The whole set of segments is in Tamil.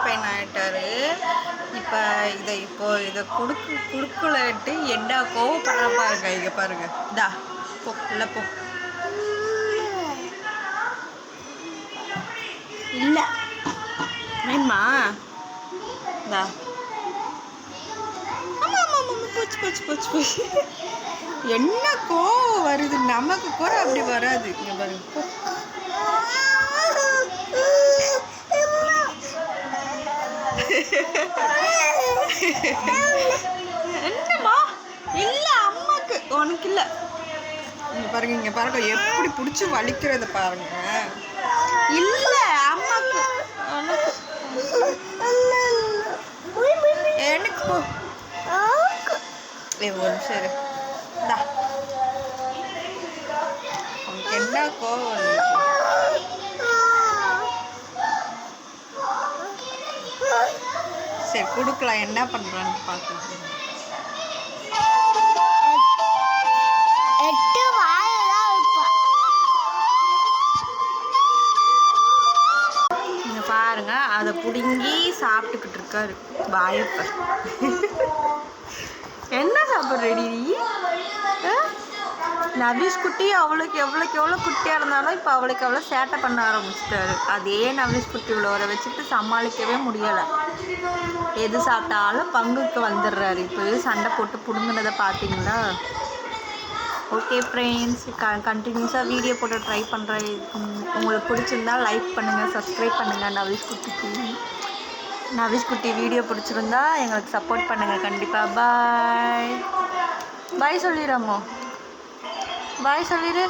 பையன் ஆகிட்டாரு. இப்போ இதை குடுக்கலட்டு என்ன கோவப்படுற பாருங்க. இங்கே பாருங்க. இதா போ இல்லை போ இல்லை வேணுமா? இதா போச்சு என்ன கோவம் வருது? நமக்கு கூட அப்படி வராது. இங்க பாருங்க. என்னம்மா? இல்ல அம்மாக்கு, உனக்கு இல்ல. இங்க பாருங்க எப்படி பிடிச்சி வலிக்கிறத பாருங்க. இல்ல அம்மாக்கு, எனக்கு போ. ஒரு நிமிஷம் உனக்கு என்ன கோவம்? சரி கொடுக்கலாம், என்ன பண்றான்னு பார்க்கலாம். இங்க பாருங்க, அதை பிடுங்கி சாப்பிட்டுக்கிட்டு இருக்காரு வாய்ப்ப. என்ன சாப்பிட்றடி? நவீஷ் குட்டி எவ்வளோக்கு எவ்வளோ குட்டியாக இருந்தாலும் இப்போ அவளுக்கு எவ்வளோ சேட்டை பண்ண ஆரம்பிச்சிட்டாரு. அதே நவீஷ் குட்டி உள்ளவரை வச்சுட்டு சமாளிக்கவே முடியலை. எது சாப்பிட்டாலும் பங்குக்கு வந்துடுறாரு. இப்போவே சண்டை போட்டு பிடுங்கினதை பார்த்தீங்களா? ஓகே ஃப்ரெண்ட்ஸ், கண்டினியூஸாக வீடியோ போட்டு ட்ரை பண்ணுறேன். உங்களுக்கு பிடிச்சிருந்தா லைக் பண்ணுங்கள், சப்ஸ்கிரைப் பண்ணுங்கள். நவீஷ் குட்டி வீடியோ பிடிச்சிருந்தா எங்களுக்கு சப்போர்ட் பண்ணுங்கள் கண்டிப்பாக. பாய் சொல்லிடுறோமோ, பாய் சொல்லிடு.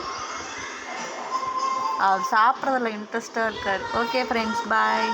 அவர் சாப்பிட்றதில் இன்ட்ரெஸ்டாக இருக்கார். ஓகே ஃப்ரெண்ட்ஸ், பாய்.